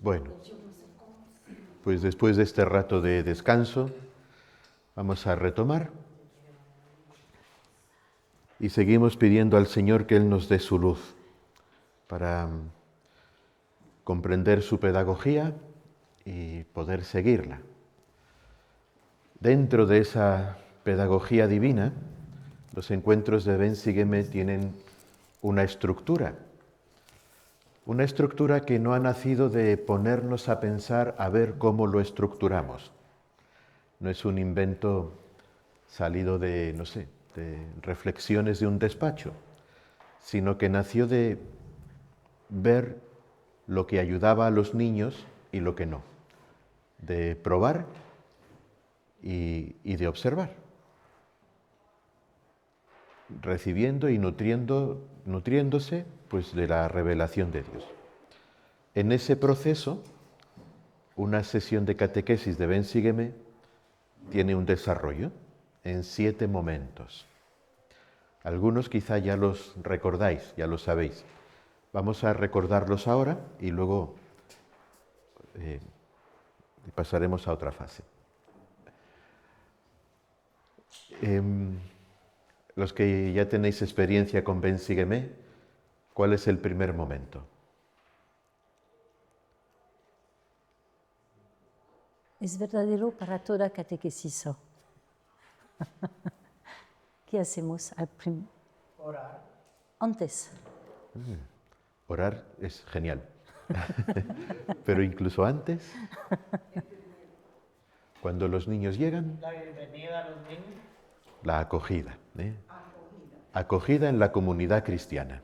Bueno, pues después de este rato de descanso, vamos a retomar y seguimos pidiendo al Señor que Él nos dé su luz para comprender su pedagogía y poder seguirla. Dentro de esa pedagogía divina, los encuentros de Ben Sígueme tienen una estructura que no ha nacido de ponernos a pensar a ver cómo lo estructuramos. No es un invento salido de, no sé, de reflexiones de un despacho, sino que nació de ver lo que ayudaba a los niños y lo que no, de probar y de observar, recibiendo y nutriéndose pues, de la revelación de Dios. En ese proceso, una sesión de catequesis de Ven Sígueme tiene un desarrollo en 7 momentos. Algunos quizá ya los recordáis, ya lo sabéis. Vamos a recordarlos ahora y luego pasaremos a otra fase. Los que ya tenéis experiencia con Ven Sígueme, ¿cuál es el primer momento? Es verdadero para toda catequesis. ¿Qué hacemos al Orar. antes? Orar es genial. Pero incluso antes, cuando los niños llegan, La bienvenida a los niños. la acogida. Acogida en la comunidad cristiana.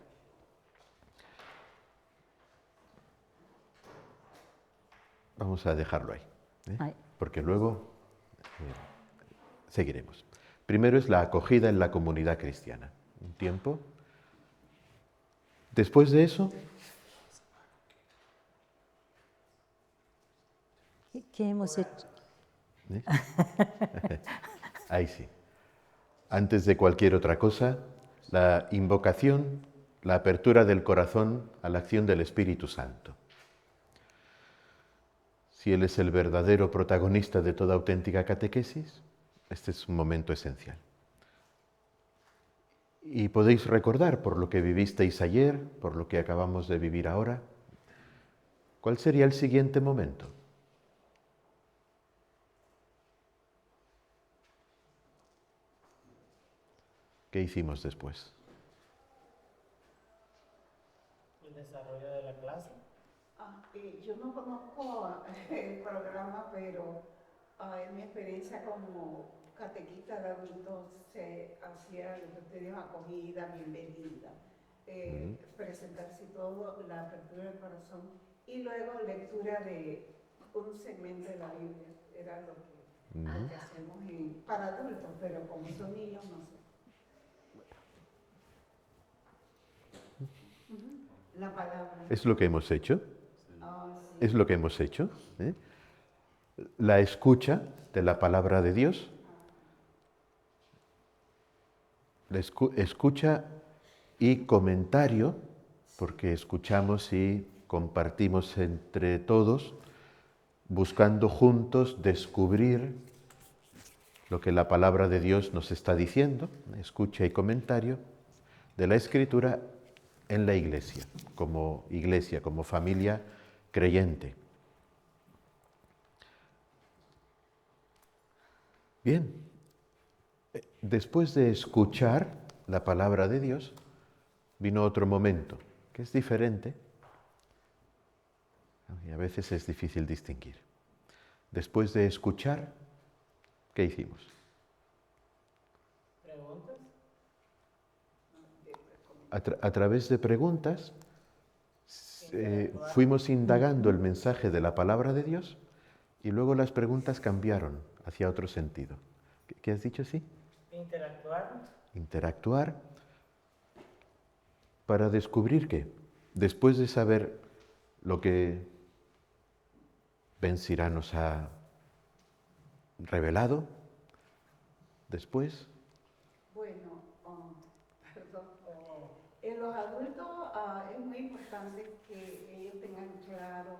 Vamos a dejarlo ahí, porque luego seguiremos. Primero es la acogida en la comunidad cristiana. Un tiempo. Después de eso, ¿Qué hemos hecho? ahí sí. Antes de cualquier otra cosa, la invocación, la apertura del corazón a la acción del Espíritu Santo. Si Él es el verdadero protagonista de toda auténtica catequesis, este es un momento esencial. Y podéis recordar, por lo que vivisteis ayer, por lo que acabamos de vivir ahora, ¿cuál sería el siguiente momento? ¿Qué hicimos después? El desarrollo de la clase. Yo no conozco el programa, pero en mi experiencia como catequista de adultos se hacía lo que ustedes acogida, bienvenida, presentarse todo, la apertura del corazón y luego lectura de un segmento de la Biblia. Era lo que hacemos para adultos, pero como son niños no sé. La palabra. Es lo que hemos hecho. Sí. Es lo que hemos hecho. La escucha de la palabra de Dios. La escucha y comentario, porque escuchamos y compartimos entre todos, buscando juntos descubrir lo que la palabra de Dios nos está diciendo, escucha y comentario de la Escritura en la iglesia, como familia creyente. Bien, después de escuchar la palabra de Dios, vino otro momento, que es diferente, y a veces es difícil distinguir. Después de escuchar, ¿qué hicimos? ¿Preguntas? A través de preguntas, fuimos indagando el mensaje de la palabra de Dios y luego las preguntas cambiaron hacia otro sentido. ¿Qué has dicho, sí? Interactuar. Interactuar para descubrir que, después de saber lo que Ben Sirá nos ha revelado, después... Bueno, perdón. En los adultos es muy importante que ellos tengan claro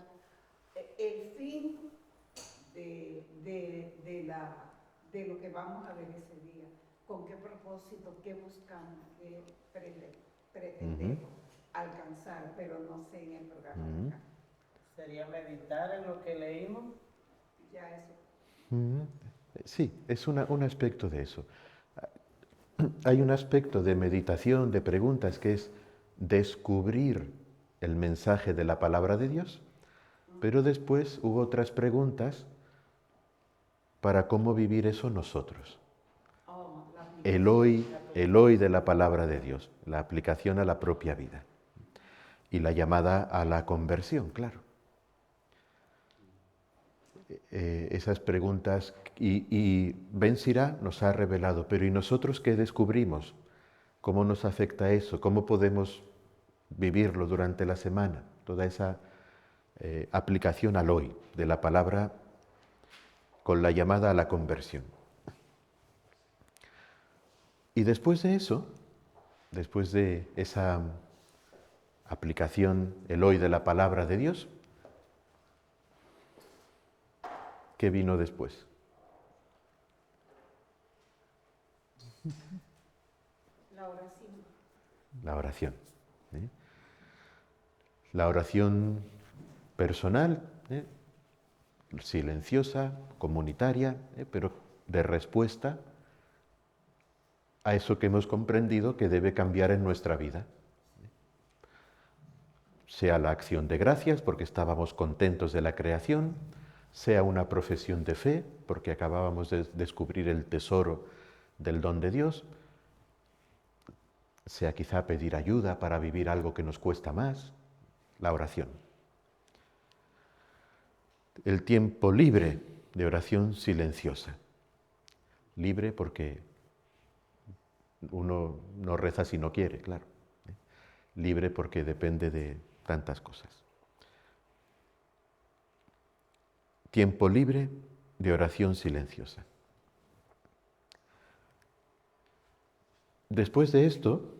de lo que vamos a ver ese día, con qué propósito, qué buscamos, qué pretendemos alcanzar, pero no sé en el programa de acá. Sería meditar en lo que leímos. Ya eso. Sí, es un aspecto de eso. Hay un aspecto de meditación, de preguntas, que es descubrir el mensaje de la palabra de Dios, pero después hubo otras preguntas para cómo vivir eso nosotros. El hoy de la palabra de Dios, la aplicación a la propia vida y la llamada a la conversión, claro. Esas preguntas, y Ben Sira nos ha revelado, pero ¿y nosotros qué descubrimos? ¿Cómo nos afecta eso? ¿Cómo podemos vivirlo durante la semana? Toda esa aplicación al hoy de la palabra con la llamada a la conversión. Y después de eso, después de esa aplicación, el hoy de la palabra de Dios, ¿qué vino después? La oración. La oración. La oración personal, silenciosa, comunitaria, pero de respuesta a eso que hemos comprendido que debe cambiar en nuestra vida. Sea la acción de gracias porque estábamos contentos de la creación, sea una profesión de fe porque acabábamos de descubrir el tesoro del don de Dios, sea quizá pedir ayuda para vivir algo que nos cuesta más, la oración. El tiempo libre de oración silenciosa. Libre porque uno no reza si no quiere, claro. Libre porque depende de tantas cosas. Tiempo libre de oración silenciosa. Después de esto,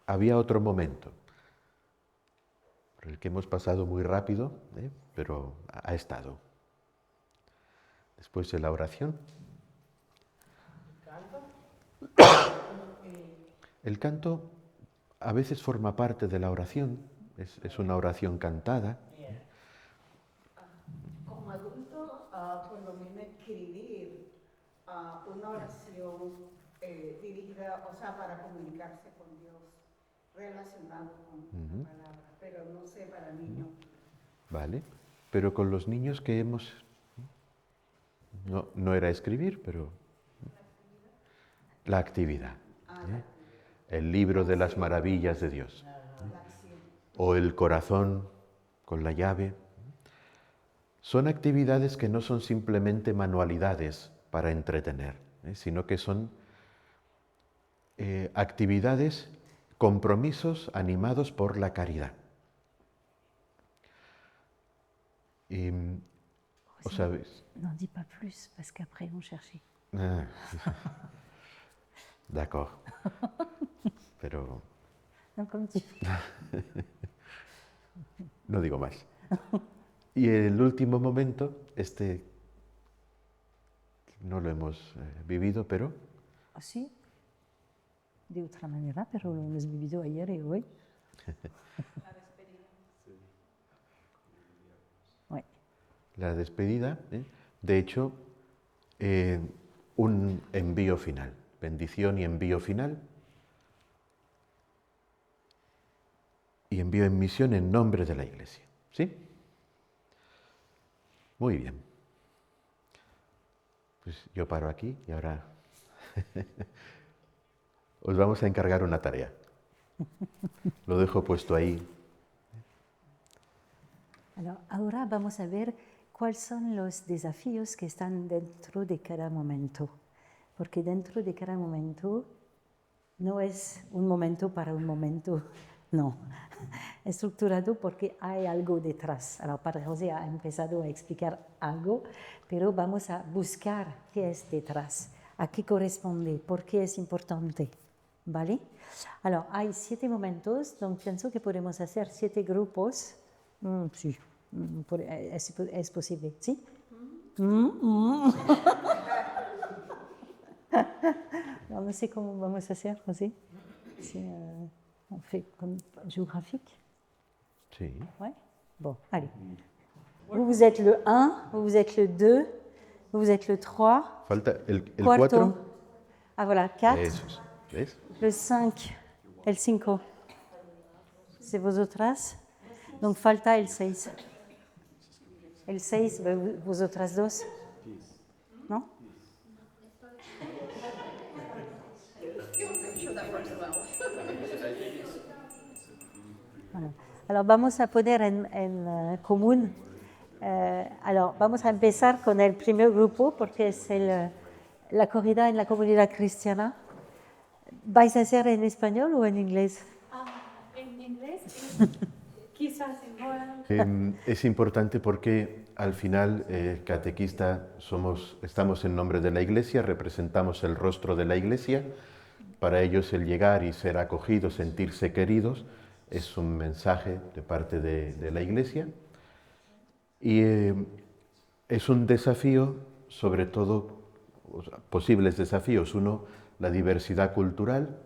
había otro momento, por el que hemos pasado muy rápido, pero ha estado. Después de la oración. El canto a veces forma parte de la oración, es una oración cantada. Como adulto, por lo menos escribir una oración dirigida, o sea, para comunicarse con Dios, relacionado con la palabra, pero no sé para niños. Vale, pero con los niños que hemos... No era escribir, pero... La actividad. El libro de las maravillas de Dios. O el corazón con la llave. Son actividades que no son simplemente manualidades para entretener, sino que son actividades, compromisos animados por la caridad. Y, ¿o sabes? N'en dis pas plus, parce qu'après on cherchait. D'accord. Pero... Non, comme tu No digo más. Y el último momento, no lo hemos vivido, pero... Ah, si, de otra manera, pero lo hemos vivido ayer y hoy. La despedida. Oui. La despedida, de hecho, un envío final, bendición y envío final, y envío en misión en nombre de la Iglesia. ¿Sí? Muy bien. Pues yo paro aquí y ahora os vamos a encargar una tarea. Lo dejo puesto ahí. Alors, ahora vamos a ver cuáles son los desafíos que están dentro de cada momento. Porque dentro de cada momento no es un momento para un momento, no. Estructurado porque hay algo detrás. Alors, Padre José ha empezado a explicar algo, pero vamos a buscar qué es detrás, a qué corresponde, por qué es importante. ¿Vale? Alors, hay 7 momentos, entonces pienso que podemos hacer 7 grupos. Sí, es posible, ¿sí? Alors, no sé cómo vamos a hacer, José. Si, on fait comme géographique. Sí. Ouais. Bon, allez. Vous êtes le 1, vous êtes le 2, vous êtes le 3. Falta el Cuarto. 4. Ah, voilà, 4. Eso es. ¿Ves? Le 5, el 5. C'est vosotras. Donc falta el 6. El 6, vosotras dos. ¿No? Voilà. Alors vamos a poner en común. Alors vamos a empezar con el primer grupo porque es la corrida en la comunidad cristiana. ¿Vais a hacer en español o en inglés? En inglés, quizás igual. Es importante porque al final, catequista, estamos en nombre de la Iglesia, representamos el rostro de la Iglesia. Para ellos el llegar y ser acogidos, sentirse queridos, es un mensaje de parte de la Iglesia. Y es un desafío, sobre todo, posibles desafíos. Uno, la diversidad cultural.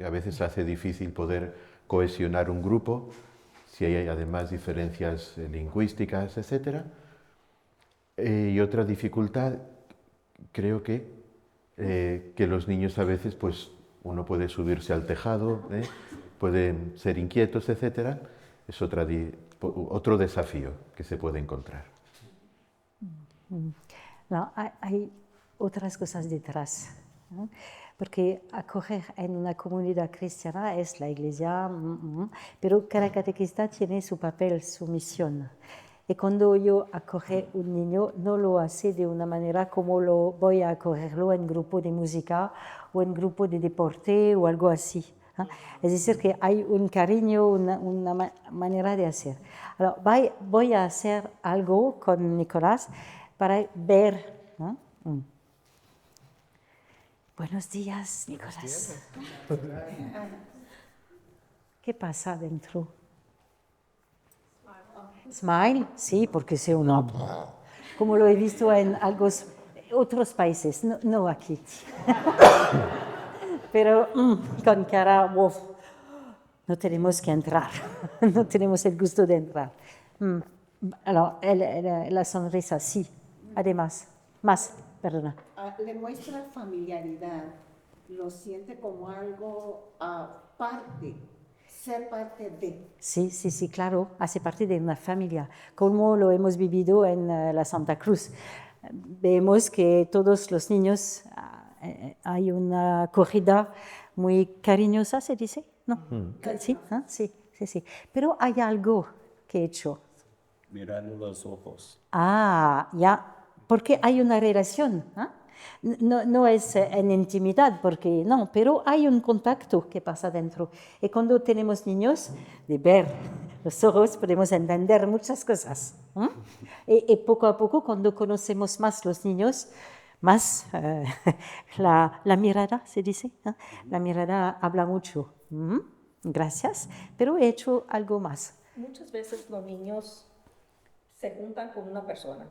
A veces hace difícil poder cohesionar un grupo si hay además diferencias lingüísticas, etc. Y otra dificultad, creo que los niños a veces, pues uno puede subirse al tejado, pueden ser inquietos, etc. Es otro desafío que se puede encontrar. No, hay otras cosas detrás, ¿no? Porque acoger en una comunidad cristiana es la iglesia, pero cada catequista tiene su papel, su misión. Y cuando yo acoge un niño, no lo hace de una manera como lo voy a acogerlo en grupo de música o en grupo de deporte o algo así, ¿no? Es decir, que hay un cariño, una manera de hacer. Alors, voy a hacer algo con Nicolás para ver, ¿no? Buenos días, Nicolás. ¿Qué pasa dentro? Smile, sí, porque es una... Como lo he visto en otros países, no aquí. Pero con cara, wow, no tenemos que entrar, no tenemos el gusto de entrar. Alors, la sonrisa, sí, además, más, perdona. Le muestra familiaridad, lo siente como algo aparte, ser parte de. Sí, sí, sí, claro, hace parte de una familia, como lo hemos vivido en la Santa Cruz. Vemos que todos los niños, hay una corrida muy cariñosa, ¿se dice? ¿No? ¿Sí? ¿Ah? Sí, sí, sí. Pero hay algo que he hecho. Mirando los ojos. Ah, ya, porque hay una relación, ¿eh? No es en intimidad, porque no, pero hay un contacto que pasa dentro. Y cuando tenemos niños, de ver los ojos podemos entender muchas cosas, ¿eh? Y poco a poco, cuando conocemos más los niños, más la mirada, se dice, ¿eh? La mirada habla mucho. Gracias, pero he hecho algo más. Muchas veces los niños se juntan con una persona.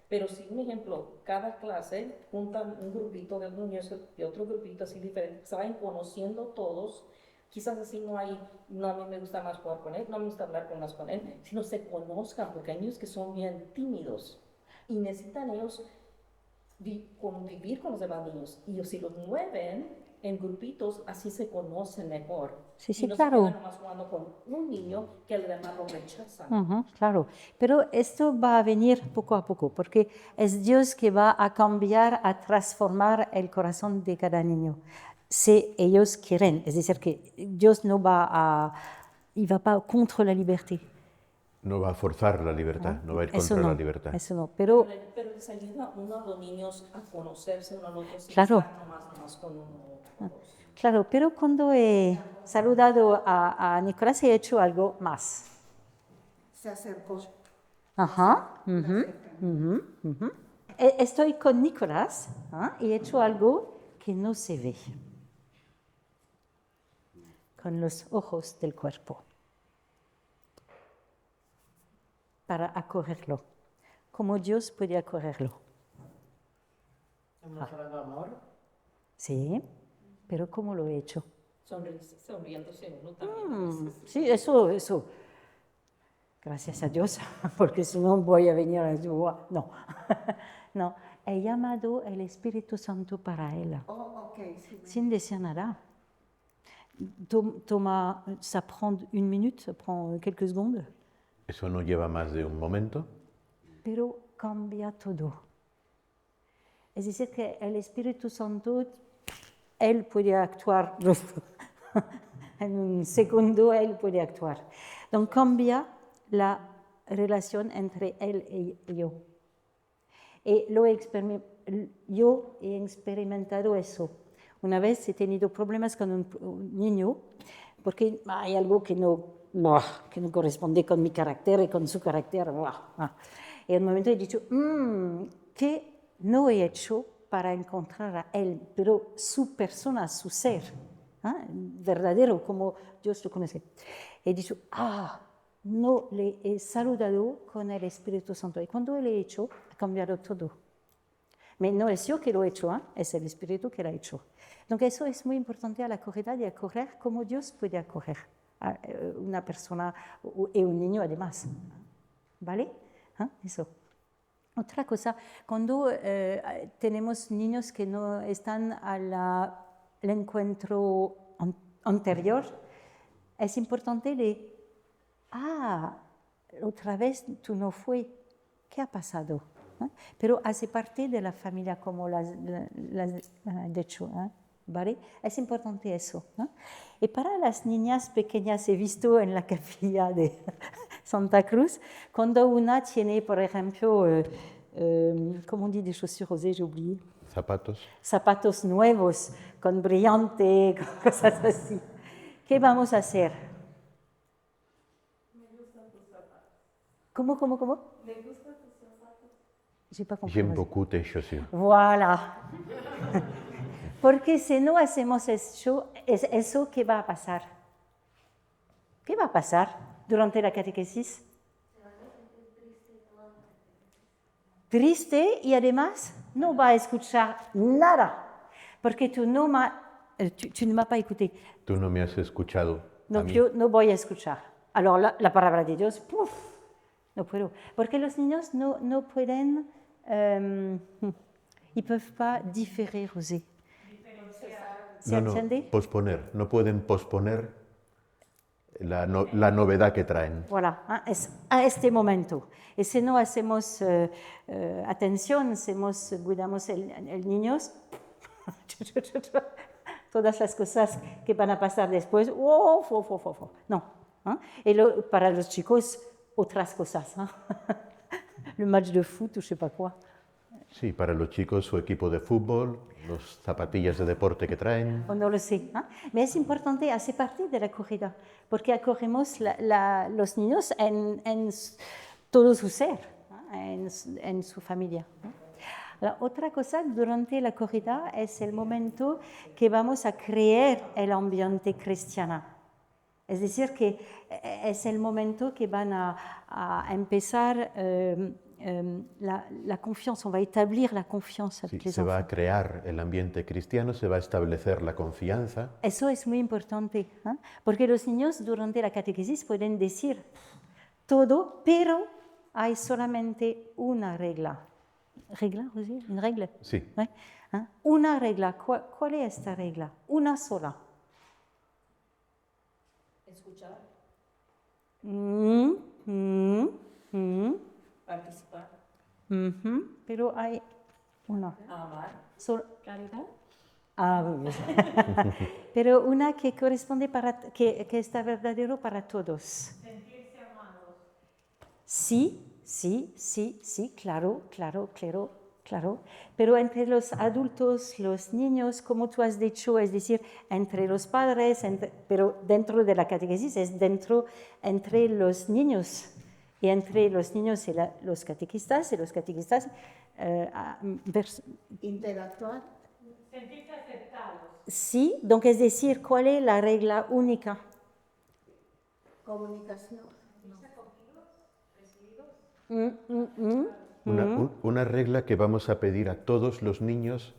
Pero si, un ejemplo, cada clase juntan un grupito de niños y otro grupito así diferente, se vayan conociendo todos, quizás así no, a mí me gusta más jugar con él, no me gusta hablar con él, sino se conozcan, porque hay niños que son bien tímidos y necesitan ellos convivir con los demás niños. Y si los mueven en grupitos, así se conocen mejor. Sí, sí, y no claro. se quedan nomás jugando con un niño que el demás lo rechazan. Claro, pero esto va a venir poco a poco, porque es Dios que va a cambiar, a transformar el corazón de cada niño, si ellos quieren. Es decir, que Dios no va contra la libertad. No va a forzar la libertad, no va a ir Eso contra no, la libertad. eso no, pero Pero les ayuda uno a los niños a conocerse uno al otro. Sin Claro. estar nomás con uno. claro, pero cuando he saludado a Nicolás he hecho algo más. Se acercó. Ajá. Estoy con Nicolás, y he hecho algo que no se ve. Con los ojos del cuerpo. Para acogerlo. como Dios puede acogerlo. Demostrando amor. Sí, pero ¿cómo lo he hecho? Sonriéndose uno también. Sí, eso. Gracias a Dios, porque si no voy a venir a decir, "Guau". No, no. He llamado el Espíritu Santo para ella, Oh, ok, sí. sin decir nada. Toma, ça prend une minute, ça prend quelques secondes, Eso no lleva más de un momento, pero cambia todo. Es decir, que el Espíritu Santo, él puede actuar en un segundo, él puede actuar. Entonces cambia la relación entre él y yo. Y yo he experimentado eso. Una vez he tenido problemas con un niño porque hay algo que no corresponde con mi carácter y con su carácter. Y en un momento he dicho, ¿qué no he hecho para encontrar a él? Pero su persona, su ser, verdadero, como Dios lo conoce. He dicho, no le he saludado con el Espíritu Santo. Y cuando le he hecho, ha cambiado todo. Pero no es yo que lo he hecho, es el Espíritu que lo ha hecho. Entonces eso es muy importante a la acogida de acoger como Dios puede acoger a una persona y un niño además. ¿Vale? Eso. Otra cosa, cuando tenemos niños que no están al encuentro anterior, es importante otra vez tú no fue, ¿qué ha pasado? Pero hace parte de la familia, como las dicho, ¿vale? Es importante eso. Y para las niñas pequeñas, he visto en la capilla de Santa Cruz, cuando una tiene, por ejemplo, ¿cómo on dit des chaussures rosées? J'ai oublié. zapatos. Zapatos nuevos, con brillante, con cosas así. ¿Qué vamos a hacer? ¿Cómo? Me gustan tus zapatos. J'ai pas compris. J'aime beaucoup tes chaussures. Voilà. Porque si no hacemos eso, ¿qué va a pasar? ¿Qué va a pasar durante la catequesis? Triste y además no va a escuchar nada, porque tú no me m'as pas écouté. Tú no me has escuchado. a Donc mí. yo no voy a escuchar. Alors la palabra de Dios, no puedo. Porque los niños no pueden, ils peuvent pas différer, José. ¿Se No, entiende? posponer. No pueden posponer la novedad que traen. Voilà, es a este momento. Y si no hacemos atención, cuidamos el niño, todas las cosas que van a pasar después, no. Y para los chicos, otras cosas. Le match de foot, je sais pas quoi. Sí, para los chicos su equipo de fútbol, los zapatillas de deporte que traen. O no lo sé. Pero es importante, hace parte de la acogida, porque acogemos los niños en todo su ser, en su familia. La otra cosa durante la acogida es el momento que vamos a crear el ambiente cristiano. Es decir, que es el momento que van a empezar la confianza, on va établir la confianza Sí, avec les se va a enfants. crear el ambiente cristiano, se va a establecer la confianza. Eso es muy importante, porque los niños durante la catequesis pueden decir todo, pero hay solamente una regla. ¿Regla, José? ¿Una regla? Sí, ¿Eh? Una regla. ¿Cuál es esta regla? Una sola. Escuchar, participar, Pero hay una. amar, Caridad. Muy bien. Pero una que corresponde que está verdadero para todos. Sentirse amados. Sí, claro. Pero entre los adultos, los niños, como tú has dicho, es decir, entre los padres, pero dentro de la catequesis es entre los niños. Y entre los niños y los catequistas, Interactuar. Sentirse aceptados. sí, donc es decir, ¿cuál es la regla única? Comunicación. Una regla que vamos a pedir a todos los niños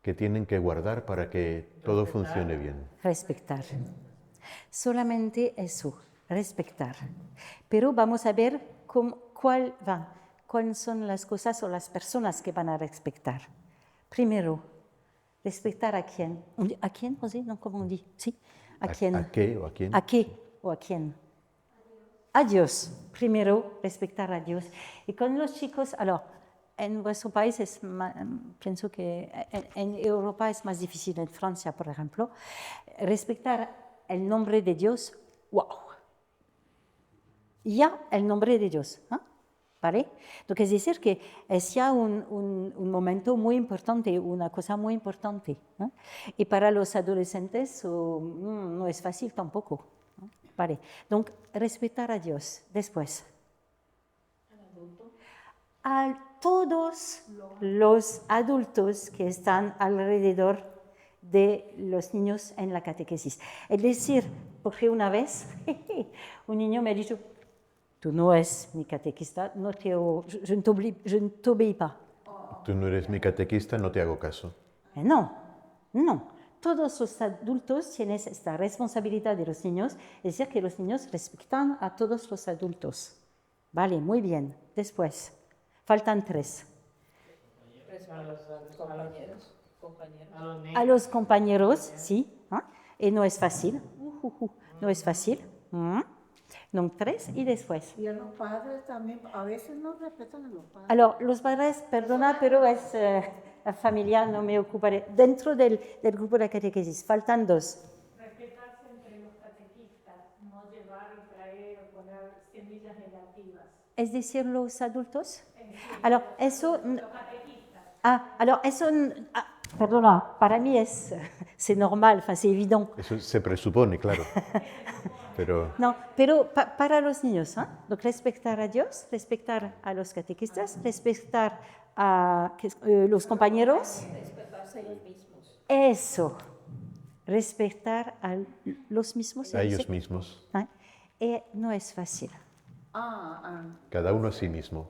que tienen que guardar para que todo funcione bien. Respetar. Solamente eso, respetar. Pero vamos a ver cuáles son las cosas o las personas que van a respetar. Primero, respetar a quién. ¿A quién? ¿O sí? No, ¿cómo on dit? ¿Sí? ¿A quién? ¿A qué o a quién? ¿A qué o a quién? A Dios. Primero, respetar a Dios. Y con los chicos, en vuestro país pienso que en Europa es más difícil, en Francia, por ejemplo, respetar el nombre de Dios, wow. Ya el nombre de Dios, ¿eh? ¿Vale? Entonces es decir que es ya un momento muy importante, una cosa muy importante, ¿eh? Y para los adolescentes no es fácil tampoco, ¿eh? Vale. Entonces, respetar a Dios. Después, a todos los adultos que están alrededor de los niños en la catequesis. Es decir, porque una vez un niño me ha dicho, tú no eres mi catequista, je ne t'obéis pas. Tú no eres mi catequista, no te hago caso. No. Todos los adultos tienen esta responsabilidad de los niños, es decir, que los niños respetan a todos los adultos. Vale, muy bien. Después, faltan 3. A los Compañeros. A los niños. A los compañeros, sí, ¿eh? Y no es fácil. No es fácil. Donc 3 y después. Y a los padres también, a veces no respetan a los padres. Alors, los padres, perdona, pero es la familia, no me ocuparé. Dentro del grupo de catequesis, faltan 2. Respetarse entre los catequistas, no llevar y traer o poner semillas negativas. Es decir, los adultos. Alors, eso. Los catequistas. Alors, eso. Perdona, para mí c'est normal, c'est évident. Eso se presupone, claro. Pero No, pero para los niños, ¿eh? Donc, respetar a Dios, respetar a los catequistas, respetar a los compañeros. Respetarse ellos mismos. Eso, respetar a los mismos. a ellos mismos, No es fácil. cada uno a sí mismo.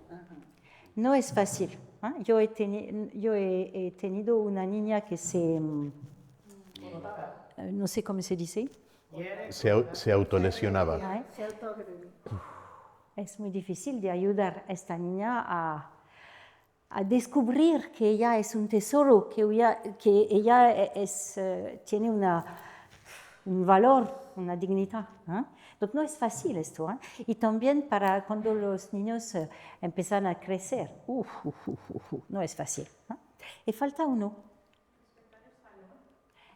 No es fácil. ¿Eh? Yo he tenido una niña que no sé cómo se dice. Se autolesionaba. ¿Eh? Se autoagredí. Es muy difícil de ayudar a esta niña a descubrir que ella es un tesoro, que ella tiene un valor, una dignidad. ¿Eh? Entonces no es fácil esto. ¿Eh? Y también para cuando los niños empiezan a crecer, no es fácil. ¿Eh? Y falta uno.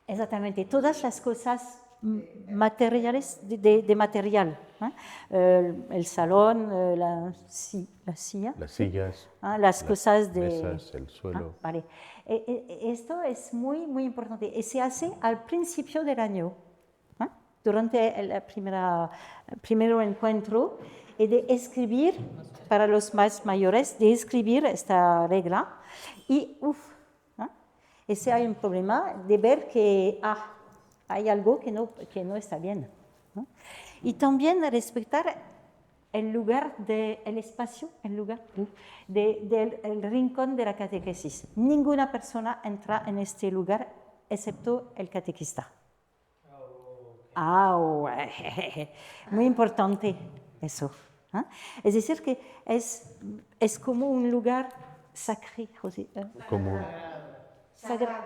Exactamente, todas las cosas materiales de material, ¿eh? El salón, la silla, Las sillas, las cosas de mesas, el suelo. Vale. Esto es muy muy importante y se hace al principio del año, ¿eh? Durante el primer encuentro, y de escribir para los más mayores, de escribir esta regla y y si hay un problema, de ver que hay algo que no está bien, ¿no? Y también respetar el lugar, el espacio, el lugar del rincón de la catequesis. Ninguna persona entra en este lugar excepto el catequista. Muy importante eso. ¿Eh? Es decir, que es como un lugar sacré, José. Como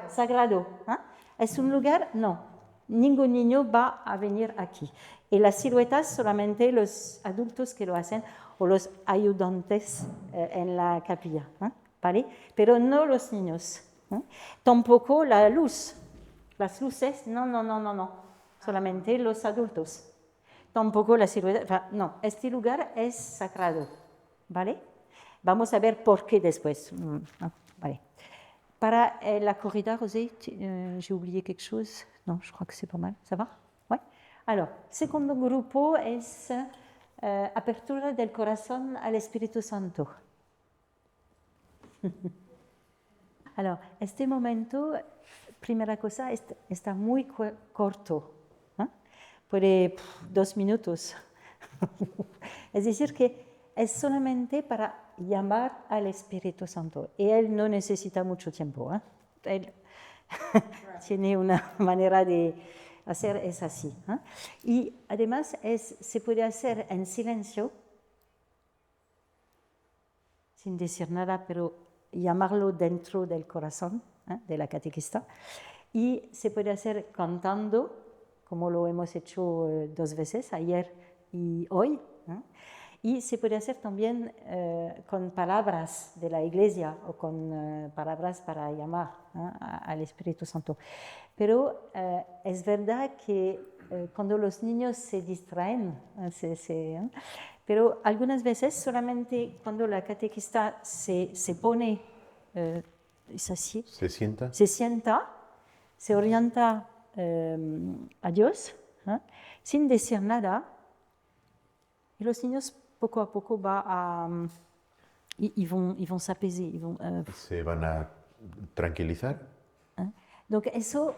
Sagrado. ¿Eh? Es un lugar, no. Ningún niño va a venir aquí. Y las siluetas solamente los adultos que lo hacen o los ayudantes en la capilla, ¿eh? ¿Vale? Pero no los niños. ¿Eh? Tampoco la luz. Las luces, no. Solamente los adultos. Tampoco la silueta. No, este lugar es sagrado. ¿Vale? Vamos a ver por qué después. Vale. Para la corrida, José, j'ai oublié quelque chose. Non, je crois que c'est pas mal. Ça va? Ouais. Alors, segundo grupo es apertura del corazón al Espíritu Santo. Alors, este momento, primera cosa, está muy corto. ¿Eh? Puede 2 minutos. Es decir, que es solamente para llamar al Espíritu Santo. Y él no necesita mucho tiempo. Él tiene una manera de hacer, es así. Y además se puede hacer en silencio, sin decir nada, pero llamarlo dentro del corazón de la catequista. Y se puede hacer cantando, como lo hemos hecho 2 veces, ayer y hoy. Y se puede hacer también con palabras de la iglesia o con palabras para llamar al Espíritu Santo. Pero es verdad que cuando los niños se distraen, pero algunas veces solamente cuando la catequista se pone, es así, ¿Se sienta? se sienta, se orienta a Dios, sin decir nada, y los niños poco a poco ils vont s'apaiser. ¿Se van a tranquilizar? Donc eso,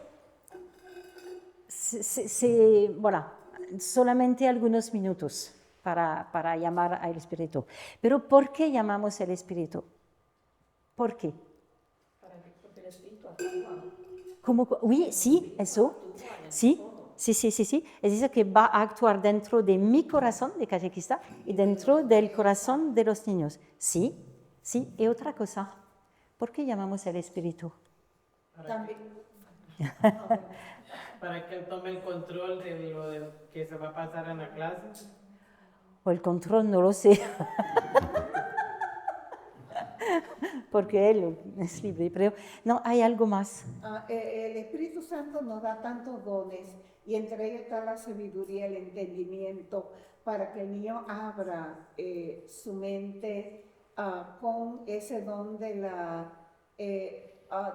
voilà, solamente algunos minutos para llamar al Espíritu. Pero ¿por qué llamamos al Espíritu? ¿Por qué? Porque el Espíritu actúa. Oui, sí, eso. Sí. Es decir, que va a actuar dentro de mi corazón de catequista y dentro del corazón de los niños. Sí. Y otra cosa, ¿por qué llamamos al Espíritu? También. Para que él tome el control de lo que se va a pasar en la clase. O el control, no lo sé. Porque él es libre, pero no, hay algo más. El Espíritu Santo nos da tantos dones y entre ellos está la sabiduría, el entendimiento, para que el niño abra su mente con ese don de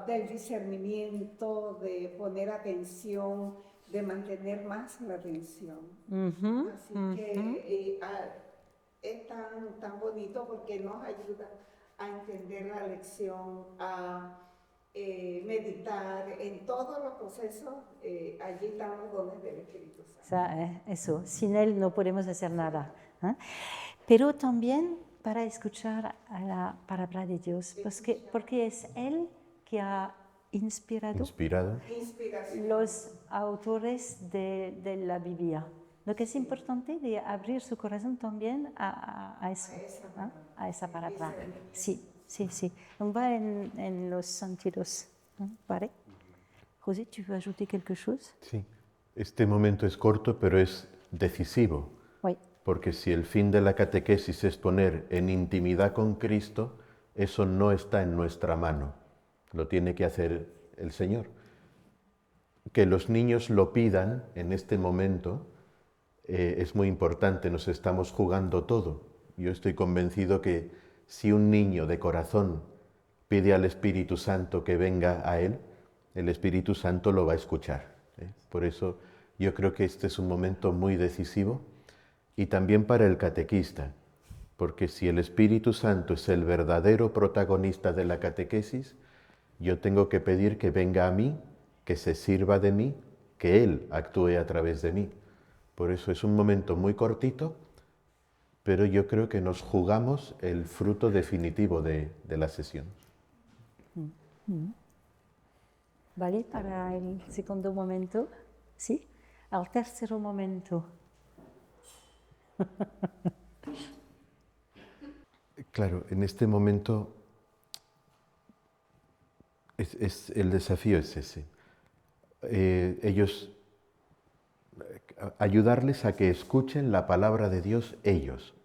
del discernimiento, de poner atención, de mantener más la atención. Así que es tan bonito porque nos ayuda a entender la lección, a meditar en todos los procesos. Allí están los dones del Espíritu Santo. O sea, eso, sin él no podemos hacer nada. Pero también para escuchar a la palabra de Dios, porque es él que ha inspirado los autores de la Biblia. Lo que es importante de abrir su corazón también a eso, a esa palabra. Sí. Donc va en los sentidos. ¿Vale? José, ¿tu veux ajouter quelque chose? Sí. Este momento es corto, pero es decisivo. Oui. Porque si el fin de la catequesis es poner en intimidad con Cristo, eso no está en nuestra mano. Lo tiene que hacer el Señor. Que los niños lo pidan en este momento es muy importante, nos estamos jugando todo. Yo estoy convencido que si un niño de corazón pide al Espíritu Santo que venga a él, el Espíritu Santo lo va a escuchar. Por eso yo creo que este es un momento muy decisivo y también para el catequista, porque si el Espíritu Santo es el verdadero protagonista de la catequesis, yo tengo que pedir que venga a mí, que se sirva de mí, que Él actúe a través de mí. Por eso es un momento muy cortito, pero yo creo que nos jugamos el fruto definitivo de la sesión. ¿Vale? Para el segundo momento, ¿sí? Al tercer momento. Claro, en este momento el desafío es ese. Ayudarles a que escuchen la palabra de Dios ellos.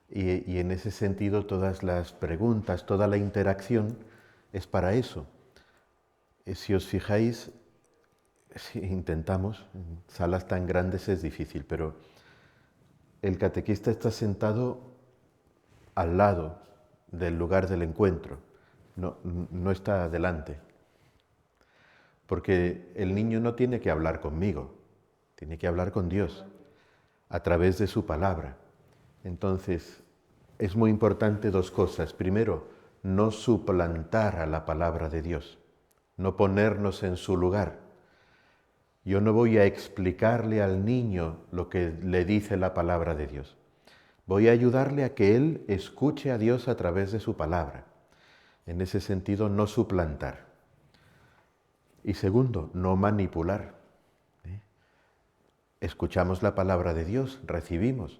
Y en ese sentido todas las preguntas, toda la interacción es para eso. Si os fijáis, si intentamos, en salas tan grandes es difícil, pero el catequista está sentado al lado del lugar del encuentro, no está delante. Porque el niño no tiene que hablar conmigo, tiene que hablar con Dios a través de su palabra. Entonces, es muy importante 2 cosas. Primero, no suplantar a la palabra de Dios, no ponernos en su lugar. Yo no voy a explicarle al niño lo que le dice la palabra de Dios, Voy a ayudarle a que él escuche a Dios a través de su palabra. En ese sentido, no suplantar. Y segundo, no manipular. Escuchamos la palabra de Dios, recibimos.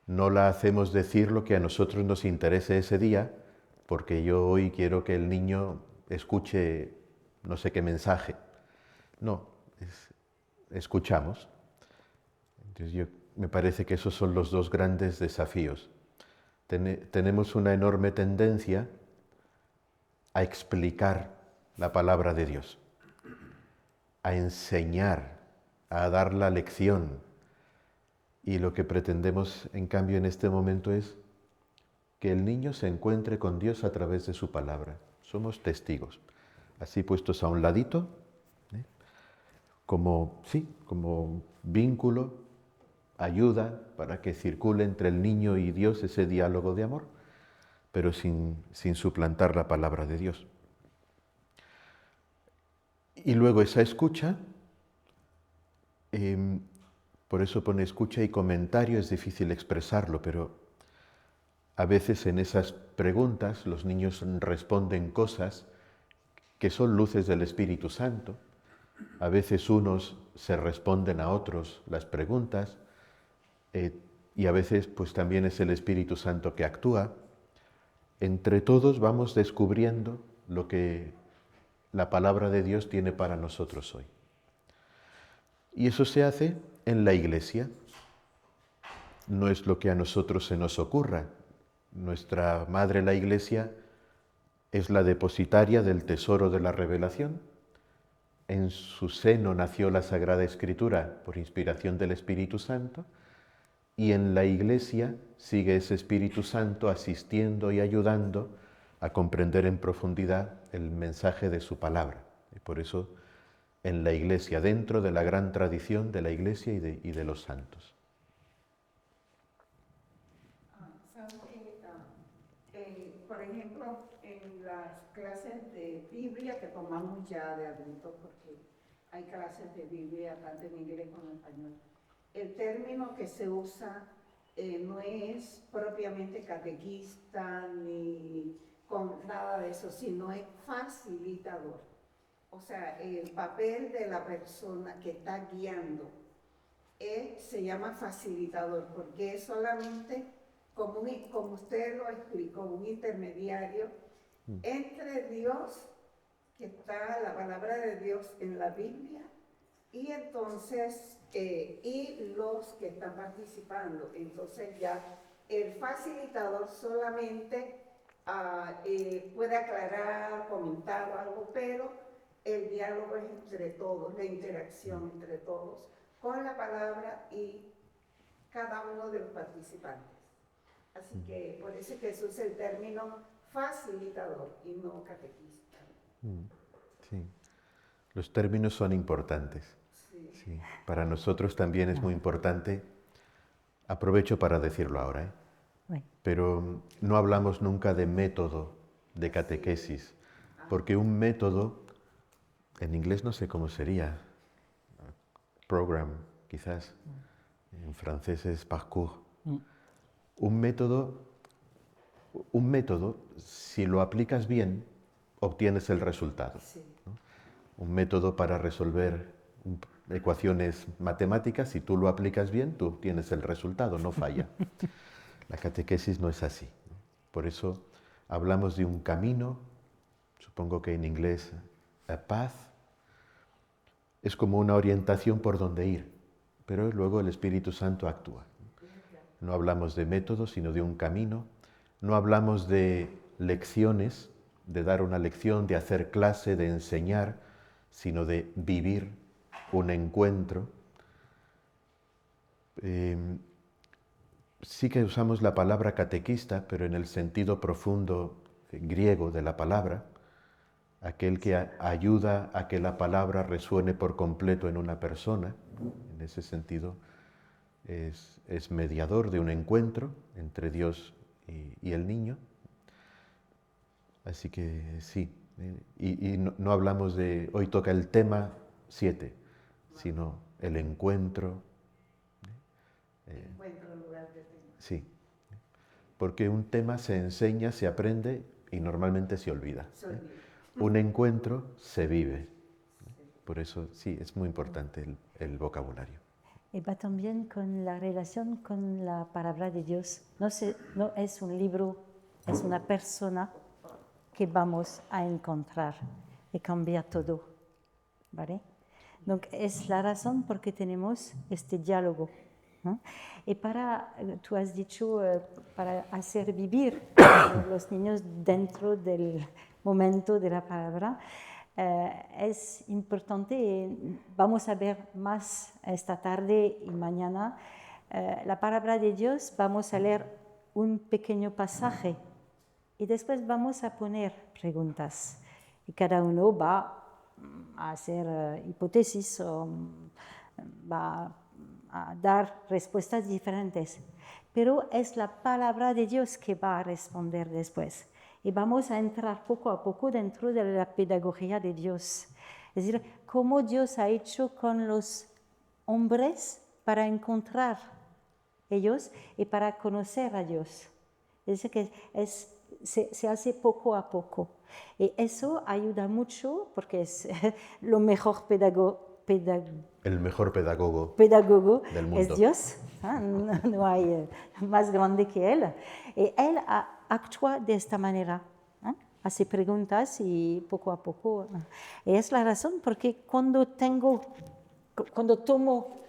No la hacemos decir lo que a nosotros nos interese ese día, porque yo hoy quiero que el niño escuche no sé qué mensaje. No, escuchamos. Entonces me parece que esos son los dos grandes desafíos. Tenemos una enorme tendencia a explicar la palabra de Dios, a enseñar, a dar la lección. Y lo que pretendemos, en cambio, en este momento es que el niño se encuentre con Dios a través de su palabra. Somos testigos, así puestos a un ladito, como vínculo, ayuda para que circule entre el niño y Dios ese diálogo de amor, pero sin suplantar la palabra de Dios. Y luego esa escucha, por eso pone escucha y comentario, es difícil expresarlo, pero a veces en esas preguntas los niños responden cosas que son luces del Espíritu Santo. A veces unos se responden a otros las preguntas y a veces pues también es el Espíritu Santo que actúa. Entre todos vamos descubriendo lo que la palabra de Dios tiene para nosotros hoy. Y eso se hace en la Iglesia. No es lo que a nosotros se nos ocurra. Nuestra madre, la Iglesia, es la depositaria del tesoro de la revelación. En su seno nació la Sagrada Escritura por inspiración del Espíritu Santo y en la Iglesia sigue ese Espíritu Santo asistiendo y ayudando a comprender en profundidad el mensaje de su palabra. Y por eso en la Iglesia, dentro de la gran tradición de la Iglesia y de los santos. Por ejemplo, en las clases de Biblia que tomamos ya de adultos, porque hay clases de Biblia tanto en inglés como en español, el término que se usa no es propiamente catequista ni con nada de eso, sino es facilitador. O sea, el papel de la persona que está guiando se llama facilitador, porque es solamente, como usted lo explicó, un intermediario entre Dios, que está la palabra de Dios en la Biblia, y entonces, y los que están participando. Entonces ya el facilitador solamente puede aclarar, comentar o algo, pero el diálogo es entre todos, la interacción entre todos, con la palabra y cada uno de los participantes. Así que por eso es que se usa el término facilitador y no catequista. Sí, los términos son importantes. Sí. Para nosotros también es muy importante, aprovecho para decirlo ahora, pero no hablamos nunca de método de catequesis, porque un método, en inglés no sé cómo sería, program quizás, en francés es parcours. Un método, si lo aplicas bien, obtienes el resultado. ¿No? Un método para resolver ecuaciones matemáticas, si tú lo aplicas bien, tú obtienes el resultado, no falla. La catequesis no es así. Por eso hablamos de un camino, supongo que en inglés a path, es como una orientación por donde ir, pero luego el Espíritu Santo actúa. No hablamos de método, sino de un camino. No hablamos de lecciones, de dar una lección, de hacer clase, de enseñar, sino de vivir un encuentro. Sí que usamos la palabra catequista, pero en el sentido profundo griego de la palabra, aquel que ayuda a que la palabra resuene por completo en una persona. En ese sentido es mediador de un encuentro entre Dios y el niño. Así que sí, y no hablamos de, hoy toca el tema 7, sino el encuentro. Encuentro en lugar de tema. Sí, porque un tema se enseña, se aprende y normalmente se olvida. Un encuentro se vive. Por eso sí, es muy importante el vocabulario. Y va también con la relación con la palabra de Dios. No es un libro, es una persona que vamos a encontrar y cambia todo, ¿vale? Donc es la razón por qué tenemos este diálogo, ¿no? Y tú has dicho, para hacer vivir a los niños dentro del momento de la palabra, es importante, vamos a ver más esta tarde y mañana, la palabra de Dios, vamos a leer un pequeño pasaje y después vamos a poner preguntas y cada uno va a hacer hipótesis o va a dar respuestas diferentes. Pero es la palabra de Dios que va a responder después. Y vamos a entrar poco a poco dentro de la pedagogía de Dios. Es decir, cómo Dios ha hecho con los hombres para encontrar ellos y para conocer a Dios. Es decir, que se hace poco a poco. Y eso ayuda mucho porque es lo mejor el mejor pedagogo del mundo. Es Dios, no hay más grande que Él. Y Él actúa de esta manera, hace preguntas y poco a poco. Y es la razón porque cuando tomo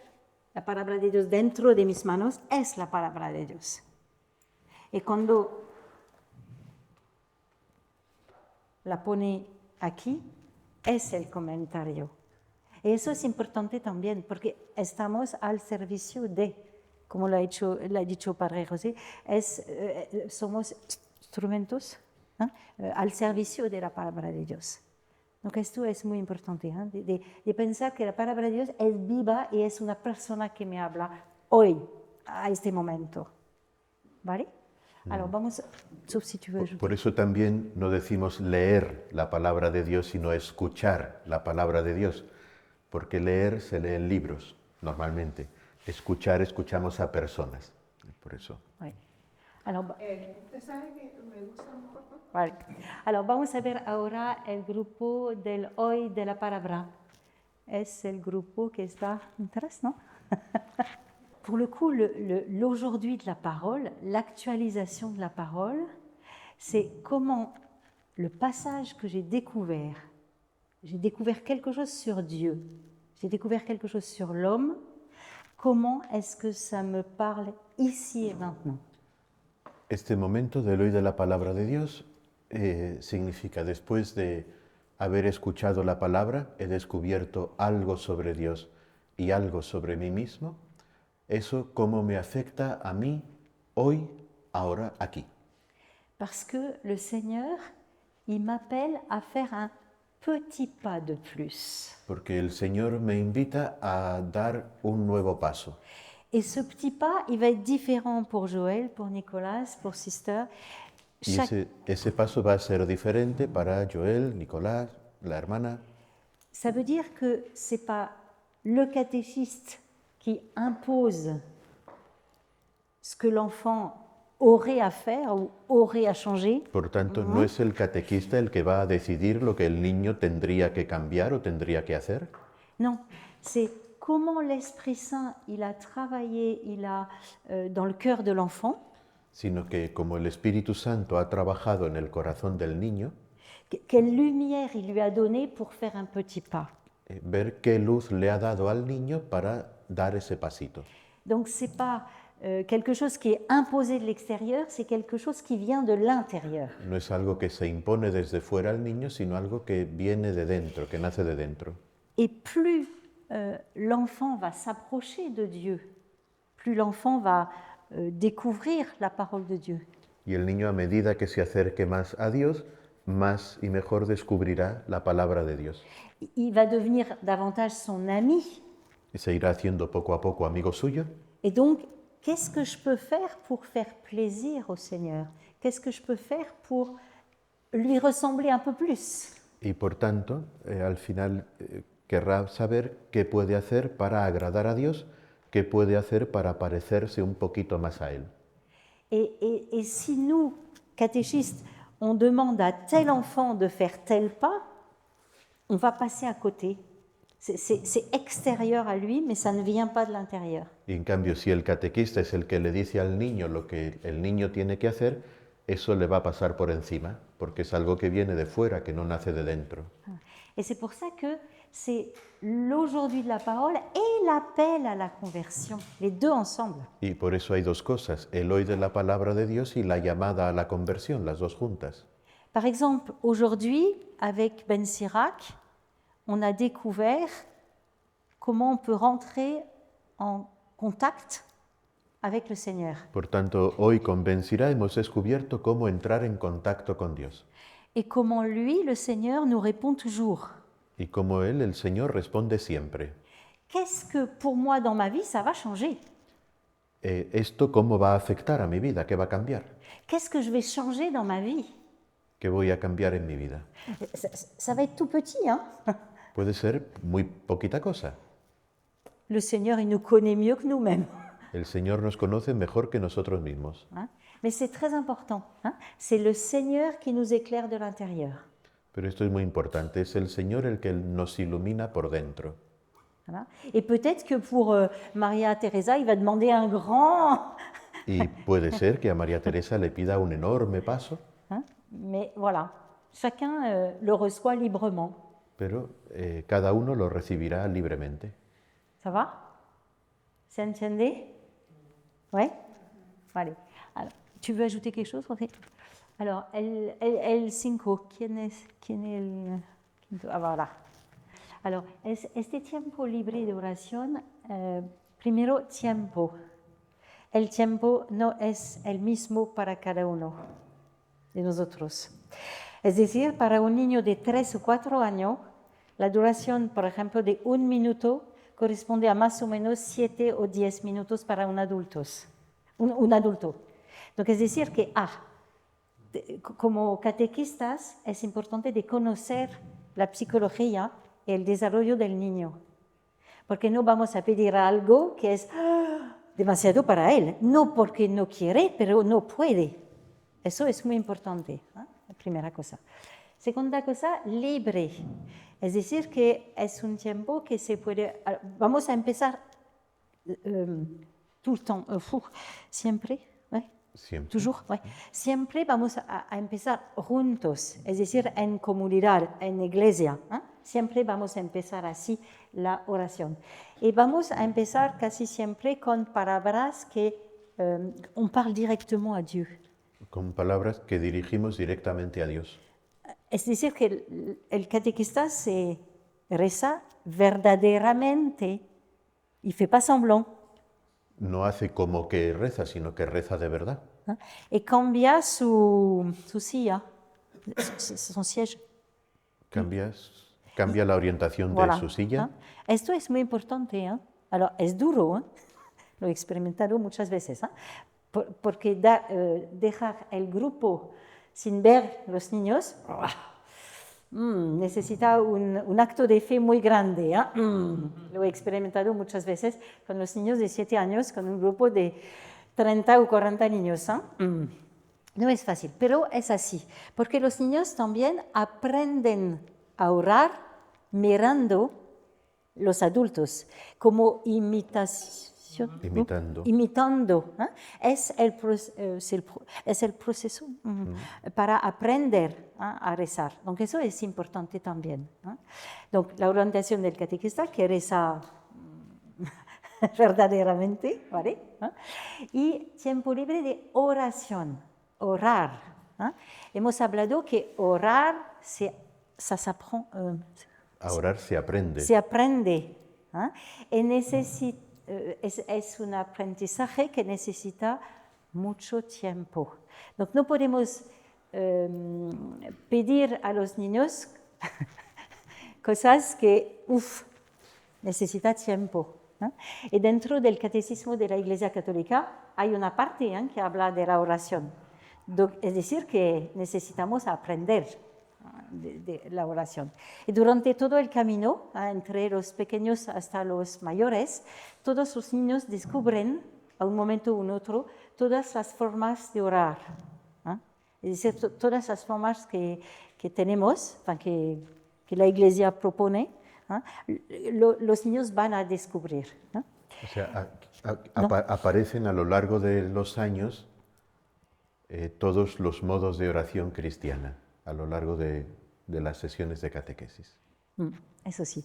la palabra de Dios dentro de mis manos, es la palabra de Dios. Y cuando la pone aquí, es el comentario. Y eso es importante también, porque estamos al servicio de, como lo ha dicho Padre José, somos instrumentos al servicio de la palabra de Dios. Donc esto es muy importante, de pensar que la palabra de Dios es viva y es una persona que me habla hoy, a este momento. ¿Vale? Alors vamos a sustituir. Por eso también no decimos leer la palabra de Dios, sino escuchar la palabra de Dios. Porque leer se lee en libros, normalmente. Escuchamos a personas. Por eso. Oui. Alors, ¿Usted sabe que me gusta un poco? vale. Alors, vamos a ver ahora el grupo del hoy de la palabra. Es el grupo que está atrás, ¿no? Pour le coup, l'aujourd'hui de la parole, l'actualisation de la parole, c'est comment le passage que j'ai découvert quelque chose sur Dieu, j'ai découvert quelque chose sur l'homme, comment est-ce que ça me parle ici et maintenant? Este momento del hoy de la palabra de Dios significa, después de haber escuchado la palabra, he descubierto algo sobre Dios y algo sobre mí mismo. Eso cómo me afecta a mí hoy, ahora, aquí. Parce que le Seigneur, il m'appelle à faire un petit pas de plus. Porque el Señor me invita a dar un nuevo paso. Et ce petit pas, il va être différent pour Joël, pour Nicolas, pour Sister. Y ese paso va a ser diferente para Joël, Nicolás, la hermana. Ça veut dire que ce n'est pas le catéchiste qui impose ce que l'enfant aurait à faire ou aurait à changer. Por tanto, no es el catequista el que va a decidir lo que el niño tendría que cambiar o tendría que hacer. Non, c'est comment l'Esprit Saint il a travaillé dans le cœur de l'enfant. Sino que como el Espíritu Santo ha trabajado en el corazón del niño, quelle lumière il lui a donné pour faire un petit pas. Ver qué luz le ha dado al niño para dar ese pasito. Donc c'est pas quelque chose qui est imposé de l'extérieur, c'est quelque chose qui vient de l'intérieur. No es algo que se impone desde fuera al niño, sino algo que viene de dentro, que nace de dentro. Et plus l'enfant va s'approcher de Dieu, plus l'enfant va découvrir la parole de Dieu. Y el niño, a medida que se acerque más a Dios, más y mejor descubrirá la palabra de Dios. Il va devenir davantage son ami. Y se irá haciendo poco a poco amigo suyo. Et donc, qu'est-ce que je peux faire pour faire plaisir au Seigneur? Qu'est-ce que je peux faire pour lui ressembler un peu plus? Y por tanto, al final querrá saber qué puede hacer para agradar a Dios, qué puede hacer para parecerse un poquito más a Él. Et si nous, catéchistes, on demande à tel enfant de faire tel pas, on va passer à côté. C'est extérieur à lui, mais ça ne vient pas de l'intérieur. Y en cambio, si el catequista es el que le dice al niño lo que el niño tiene que hacer, eso le va a pasar por encima, porque es algo que viene de fuera, que no nace de dentro. Et c'est pour ça que c'est l'aujourd'hui de la parole et l'appel à la conversion, les deux ensemble. Y por eso hay dos cosas, el hoy de la palabra de Dios y la llamada a la conversión, las dos juntas. Par exemple, aujourd'hui, avec Ben Sirac, on a découvert comment on peut rentrer en contact avec le Seigneur. Por tanto, hoy con Ben Sira hemos descubierto cómo entrar en contacto con Dios Et comment lui, le Seigneur, nous répond toujours. y cómo Él, el Señor, responde siempre. Qu'est-ce que pour moi dans ma vie, ça va changer? ¿Esto cómo va a afectar a mi vida? ¿Qué va a cambiar? Qu'est-ce que je vais changer dans ma vie? ¿Qué voy a cambiar en mi vida? Ça va être tout petit, hein? Puede ser muy poquita cosa. Le Seigneur, il nous connaît mieux que nous-mêmes. El Señor nos conoce mejor que nosotros mismos. Hein? Mais c'est très important. Hein? C'est le Seigneur qui nous éclaire de l'intérieur. Pero esto es muy importante, es el Señor el que nos ilumina por dentro. Voilà. Et peut-être que pour Maria Teresa, il va demander un grand... Y puede ser que a María Teresa le pida un enorme paso, Hein? Mais voilà, chacun le reçoit librement. pero cada uno lo recibirá libremente. Ça va? ¿Se entiende? Ouais? Vale. Alors, tu veux ajouter quelque chose, José? Alors, el 5, ¿quién es el quinto? Ah, voilà. Alors, este tiempo libre de oración, primero tiempo. El tiempo no es el mismo para cada uno de nosotros. Es decir, para un niño de 3 o 4 años, la duración, por ejemplo, de 1 minuto corresponde a más o menos 7 o 10 minutos para un adulto. Un adulto. Donc, es decir, que como catequistas es importante de conocer la psicología y el desarrollo del niño, porque no vamos a pedir algo que es demasiado para él, no porque no quiere, pero no puede. Eso es muy importante, ¿eh? La primera cosa. Segunda cosa, libre. Es decir, que es un tiempo que se puede... Vamos a empezar tout le temps, siempre, ¿eh? Siempre. Toujours, ouais. Siempre vamos a empezar juntos, es decir, en comunidad, en iglesia. ¿Eh? Siempre vamos a empezar así la oración. Y vamos a empezar casi siempre con palabras que on parle directement à Dieu. Con palabras que dirigimos directamente a Dios. Es decir, que el catequista se reza verdaderamente y fait pas semblant. No hace como que reza, sino que reza de verdad. ¿Eh? Y cambia su silla, son siège. Cambia la orientación Voilà. de su silla. ¿Eh? Esto es muy importante. ¿Eh? Alors, es duro, ¿eh? Lo he experimentado muchas veces, ¿eh? Porque dejar el grupo sin ver los niños necesita un acto de fe muy grande. ¿Eh? Lo he experimentado muchas veces con los niños de 7 años, con un grupo de 30 o 40 niños. ¿Eh? No es fácil, pero es así, porque los niños también aprenden a orar mirando los adultos, como imitación. Imitando. ¿Eh? Es el proceso para aprender, ¿eh? A rezar. Donc eso es importante también. ¿Eh? Donc la orientación del catequista que reza verdaderamente, ¿vale? ¿Eh? Y tiempo libre de oración, orar. ¿Eh? Hemos hablado que orar, ça s'apprend. A orar se aprende. Se aprende. ¿Eh? Y necesita. Es un aprendizaje que necesita mucho tiempo. Donc, no podemos pedir a los niños cosas que, necesita tiempo. ¿Eh? Y dentro del catecismo de la Iglesia Católica hay una parte que habla de la oración. Donc, es decir, que necesitamos aprender de la oración. Y durante todo el camino, entre los pequeños hasta los mayores, todos los niños descubren a un momento u otro, todas las formas de orar. Es decir, todas las formas que tenemos, que la Iglesia propone, los niños van a descubrir. O sea, aparecen a lo largo de los años todos los modos de oración cristiana, a lo largo de las sesiones de catequesis. Eso sí.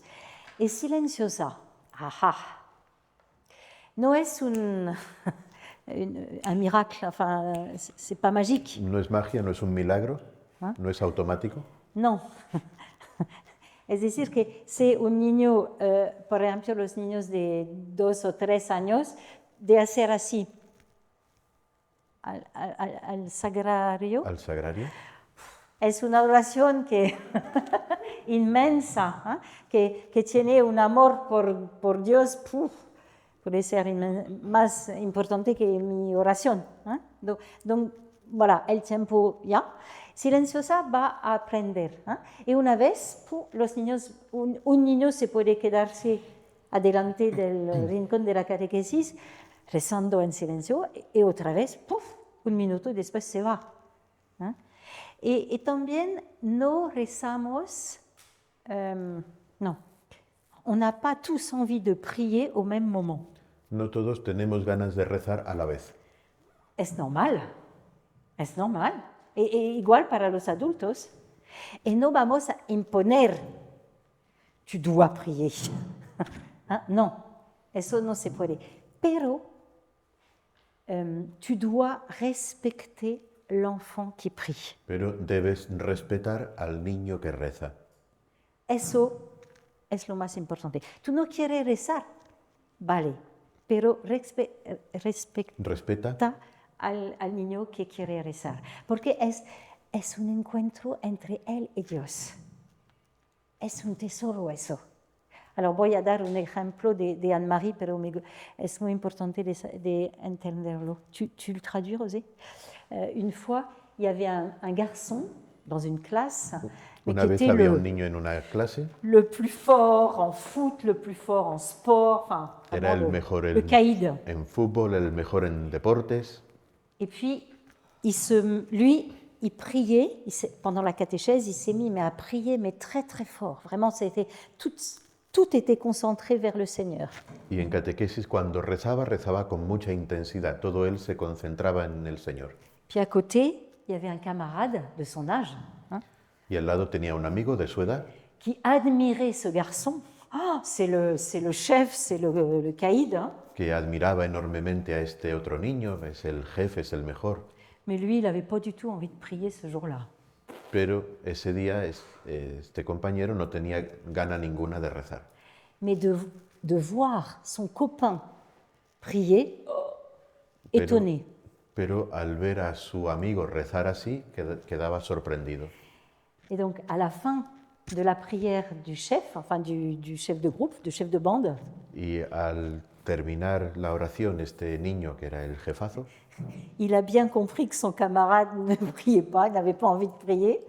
Es silenciosa. Ajá. No es un miracle, c'est pas magique. No es magia, no es un milagro, no es automático. No. Es decir, que si un niño, por ejemplo, los niños de 2 o 3 años, de hacer así al sagrario. Al sagrario. Es una oración que inmensa, que tiene un amor por Dios, puede ser más importante que mi oración. Donc, voilà, el tiempo ya. Silenciosa va a aprender. Y una vez, los niños, un niño se puede quedarse adelante del rincón de la catequesis, rezando en silencio, y otra vez, un minuto y después se va. Y también no rezamos, no, on n'a pas tous envie de prier au même moment. No todos tenemos ganas de rezar a la vez. Es normal, es normal. Igual para los adultos. Y no vamos a imponer, tu dois prier. No, eso no se puede. Pero tu dois respecter l'enfant qui prie. Pero debes respetar al niño que reza. Eso es lo más importante. Tú no quieres rezar, vale, pero respeta al niño que quiere rezar, porque es un encuentro entre él y Dios. Es un tesoro eso. Alors voy a dar un ejemplo de Anne-Marie, pero es muy importante de entenderlo. Tu le traduis, Rosé? Une fois, il y avait un garçon dans une classe. Una vez había un niño en una clase. Le plus fort en foot, le plus fort en sport, enfin, Era el mejor le caïd. en fútbol, el mejor en deportes. Et puis, lui, il priait, pendant la catéchèse, il s'est mis à prier, mais très très fort. Vraiment, tout était concentré vers le Seigneur. Y en catequesis, cuando rezaba con mucha intensidad. Todo él se concentraba en el Señor. Puis à côté, il y avait un camarade de son âge, Y al lado tenía un amigo de su edad qui admirait ce garçon. Ah, c'est le chef, c'est le caïd. que admiraba enormemente a este otro niño, es el jefe, es el mejor. Mais lui, il n'avait pas du tout envie de prier ce jour-là. Pero ese día este compañero no tenía gana ninguna de rezar. Mais de voir son copain prier, étonné. Pero al ver a su amigo rezar así, quedaba sorprendido. Et donc, à la fin de la prière du chef, enfin du chef de groupe, du chef de bande, Y al terminar la oración, este niño, que era el jefazo, il a bien compris que son camarade ne priait pas, n'avait pas envie de prier.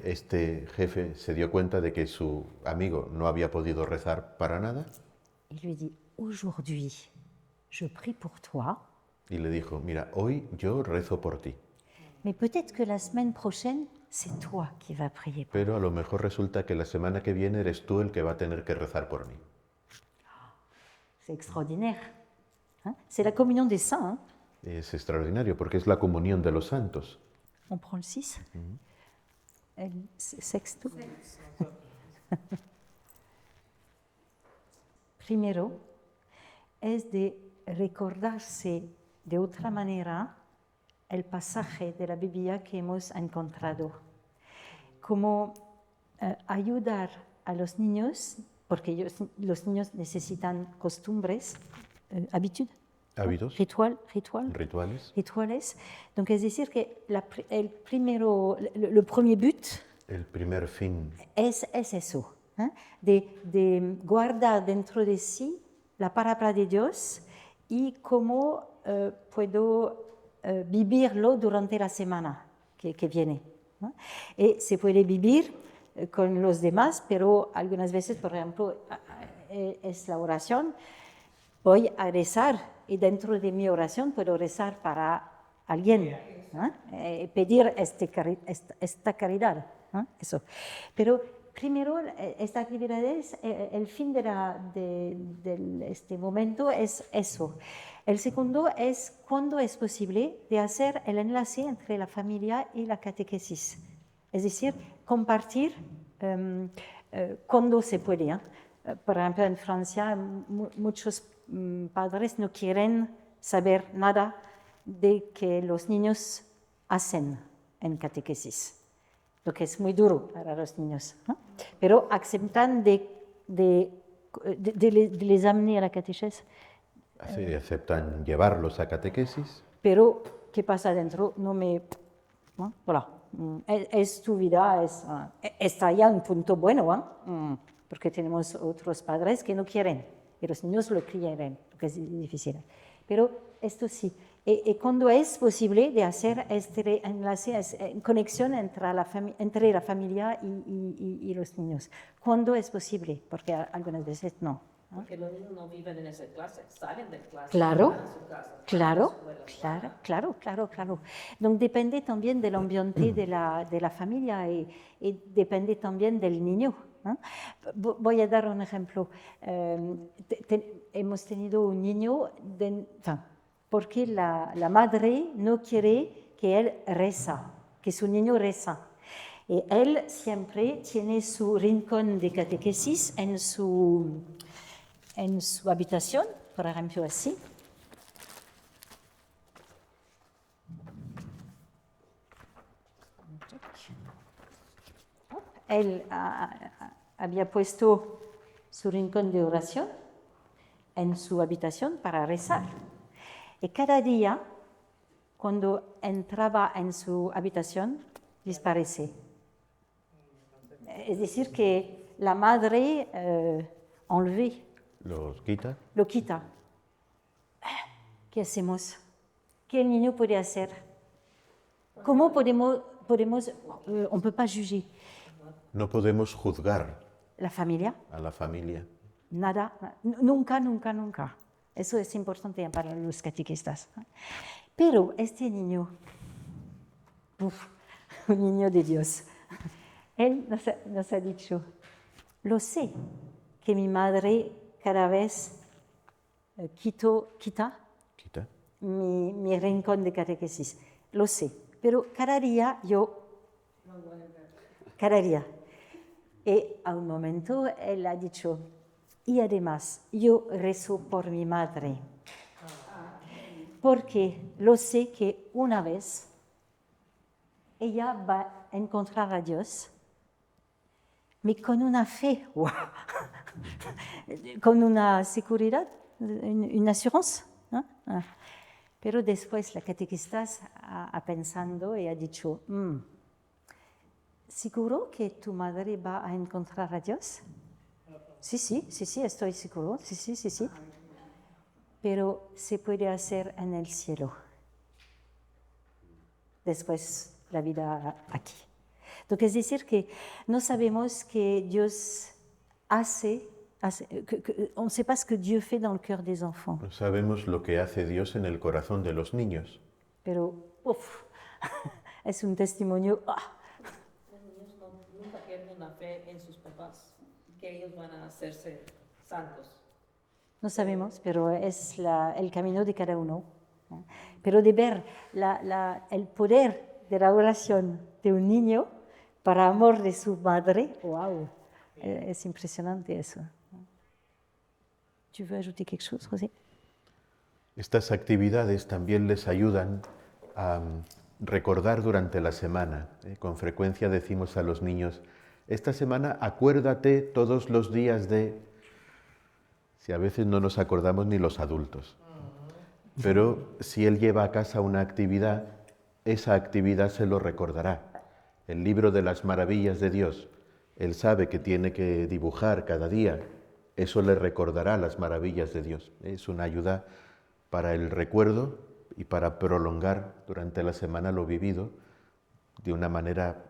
este jefe se dio cuenta de que su amigo no había podido rezar para nada Il lui dit, aujourd'hui, je prie pour toi, y le dijo, mira, hoy yo rezo por ti, mais peut-être que la semaine prochaine, c'est toi qui vas prier pour moi. pero a lo mejor resulta que la semana que viene eres tú el que va a tener que rezar por mí. C'est extraordinaire. C'est la communion des saints. Es extraordinario porque es la comunión de los santos. On prend le 6. El sexto. Primero, es de recordarse de otra manera el pasaje de la Biblia que hemos encontrado. Como ayudar a los niños, porque los niños necesitan costumbres, habitudes. Hábitos, rituales. Rituales. Donc, es decir, que le premier but El primer fin es eso, de guardar dentro de sí la palabra de Dios y cómo puedo vivirlo durante la semana que viene. Y se puede vivir con los demás, pero algunas veces, por ejemplo, es la oración. Voy a rezar y dentro de mi oración puedo rezar para alguien, pedir esta caridad. Eso. Pero primero, esta actividad es, el fin de este momento es eso. El segundo es cuándo es posible de hacer el enlace entre la familia y la catequesis. Es decir, compartir cuando se puede. Por ejemplo, en Francia muchos padres no quieren saber nada de que los niños hacen en catequesis, lo que es muy duro para los niños, ¿no? Pero aceptan de les amener a la catequesis. Sí, aceptan llevarlos a catequesis. Pero, ¿qué pasa dentro? ¿No? Voilà. Es tu vida, está ya un punto bueno, porque tenemos otros padres que no quieren, y los niños lo quieren, porque es difícil. Pero esto sí. Y cuando es posible de hacer este enlace, conexión entre la familia y los niños. ¿Cuándo es posible? Porque algunas veces no. Porque los niños no viven en esa clase, salen de clase. Claro, van a su casa, claro, van a la escuela. claro. Donc depende también del ambiente de la familia y depende también del niño. Voy a dar un ejemplo. Hemos tenido un niño, porque la madre no quiere que él reza, que su niño reza. Y él siempre tiene su rincón de catequesis en su habitación, por ejemplo, así. Él había puesto su rincón de oración en su habitación para rezar. Y cada día, cuando entraba en su habitación, desaparece. Es decir, que la madre enlevé. ¿Los quita? Lo quita. ¿Qué hacemos? ¿Qué el niño puede hacer? ¿Cómo podemos on ne peut pas juger? No podemos juzgar ¿La familia? a la familia. Nada, nunca. Eso es importante para los catequistas. Pero este niño, un niño de Dios, él nos ha dicho, lo sé, que mi madre cada vez quita mi rincón de catequesis. Lo sé, pero cada día cada día. Y a un momento él ha dicho, y además yo rezo por mi madre, porque lo sé que una vez ella va a encontrar a Dios, con una fe, con una seguridad, una assurance, ¿no? Pero después la catequista ha pensado y ha dicho, ¿seguro que tu madre va a encontrar a Dios? Sí, estoy seguro, sí. Pero se puede hacer en el cielo. Después la vida aquí. Entonces es decir que no sabemos que Dios on ne sait pas ce que Dieu fait dans le cœur des enfants. No sabemos lo que hace Dios en el corazón de los niños. Pero, es un testimonio. Los niños nunca pierden la fe en sus papás, que ellos van a hacerse santos. No sabemos, pero es el camino de cada uno. Pero de ver el poder de la oración de un niño para amor de su madre, wow, es impresionante eso. ¿Tu veux ajouter quelque chose, José? Estas actividades también les ayudan a recordar durante la semana. Con frecuencia decimos a los niños, esta semana acuérdate todos los días de... Si a veces no nos acordamos ni los adultos. Pero si él lleva a casa una actividad, esa actividad se lo recordará. El libro de las maravillas de Dios, él sabe que tiene que dibujar cada día, eso le recordará las maravillas de Dios. Es una ayuda para el recuerdo y para prolongar durante la semana lo vivido de una manera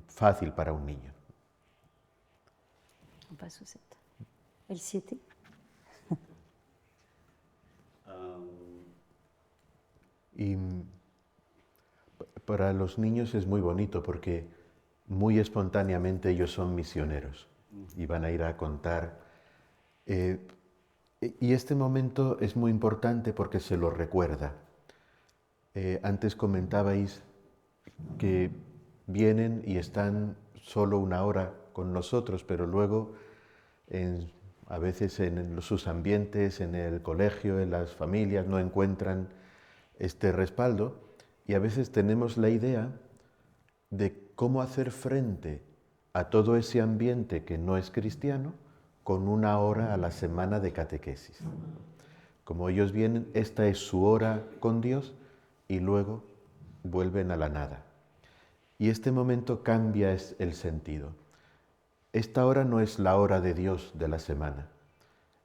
fácil para un niño. El 7. Y para los niños es muy bonito porque muy espontáneamente ellos son misioneros y van a ir a contar. Y este momento es muy importante porque se lo recuerda. Antes comentabais que vienen y están solo una hora con nosotros, pero luego a veces en sus ambientes, en el colegio, en las familias, no encuentran este respaldo y a veces tenemos la idea de cómo hacer frente a todo ese ambiente que no es cristiano con una hora a la semana de catequesis. Como ellos vienen, esta es su hora con Dios y luego vuelven a la nada. Y este momento cambia el sentido. Esta hora no es la hora de Dios de la semana.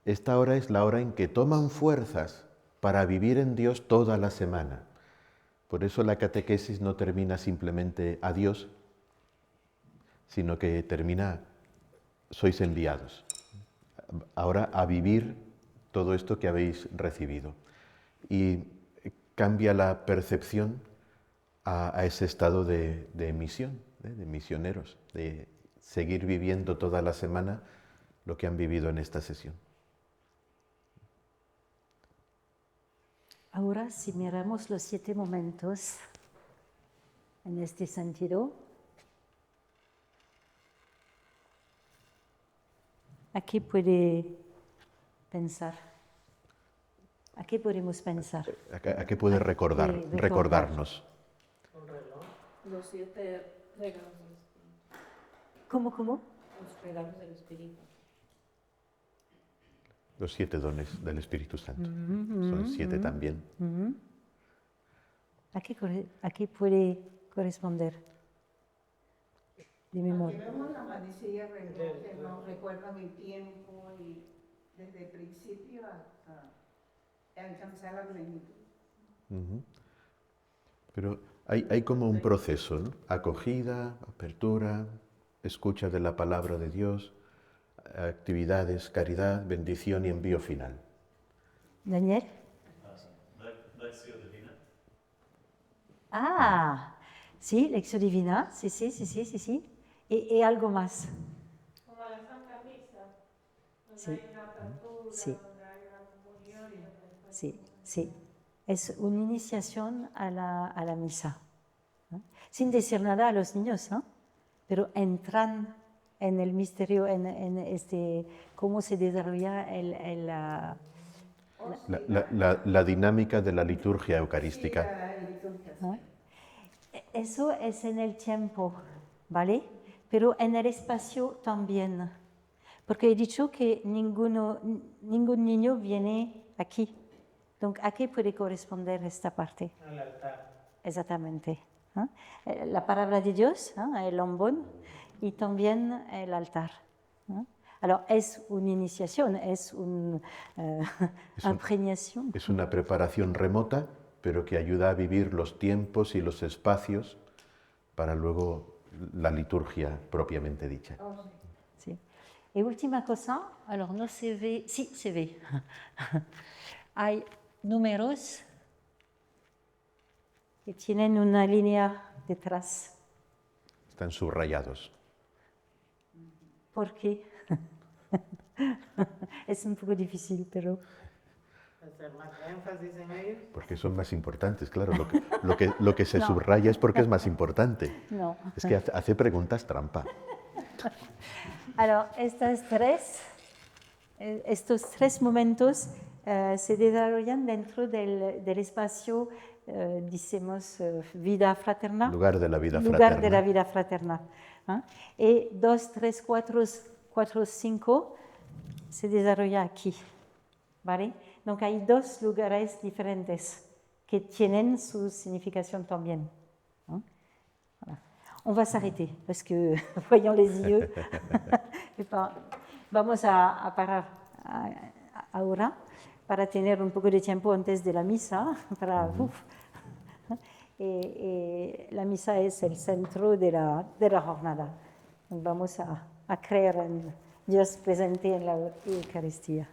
Esta hora es la hora en que toman fuerzas para vivir en Dios toda la semana. Por eso la catequesis no termina simplemente adiós, sino que termina sois enviados. Ahora a vivir todo esto que habéis recibido. Y cambia la percepción a ese estado de misión, de misioneros, de seguir viviendo toda la semana lo que han vivido en esta sesión. Ahora, si miramos los 7 momentos en este sentido, ¿a qué puede pensar? ¿A qué podemos pensar? ¿A qué puede recordarnos? Un reloj. Los 7 regalos del Espíritu. ¿Cómo? Los regalos del Espíritu. Los 7 dones del Espíritu Santo. Son 7 también. ¿A qué puede corresponder? De memoria. Aquí vemos la manecilla reloj que nos recuerdan el tiempo y desde el principio hasta alcanzar la plenitud. Pero hay como un proceso, ¿no? Acogida, apertura, escucha de la palabra de Dios, actividades, caridad, bendición y envío final. Daniel? Lección divina. Ah, sí, lección divina, sí. Y algo más. Como la Santa Misa, donde Sí. hay una apertura, Sí. donde hay una comunión y después Sí. Es una iniciación a la misa. ¿No? Sin decir nada a los niños, ¿no? Pero entran en el misterio, en cómo se desarrolla La dinámica de la liturgia eucarística. ¿no? Eso es en el tiempo, ¿vale? Pero en el espacio también. Porque he dicho que ningún niño viene aquí. Donc, ¿a qué puede corresponder esta parte? Al altar. Exactamente. ¿No? La palabra de Dios, ¿no? El lombón, y también el altar. ¿No? Alors, es una iniciación, es una impregnación. Es una preparación remota, pero que ayuda a vivir los tiempos y los espacios para luego la liturgia propiamente dicha. Sí. Y última cosa, alors no se ve, sí se ve. Hay números que tienen una línea detrás. Están subrayados. ¿Por qué? Es un poco difícil, pero... Hacer más énfasis en ellos. Porque son más importantes, claro. Lo que se subraya es porque es más importante. No. Es que hace preguntas trampa. Alors, estos tres momentos se desarrollan dentro del espacio, decimos, vida fraterna. Lugar de la vida fraterna. Lugar de la vida fraterna. ¿Ah? Y 2, 3, 4, 5 se desarrolla aquí. ¿Vale? Donc hay 2 lugares diferentes que tienen su significación también. ¿No? Voilà. On va s'arrêter parce que voyons les yeux. Vamos a parar ahora para tener un poco de tiempo antes de la misa. La misa es el centro de la jornada. Vamos a creer en Dios presente en la Eucaristía.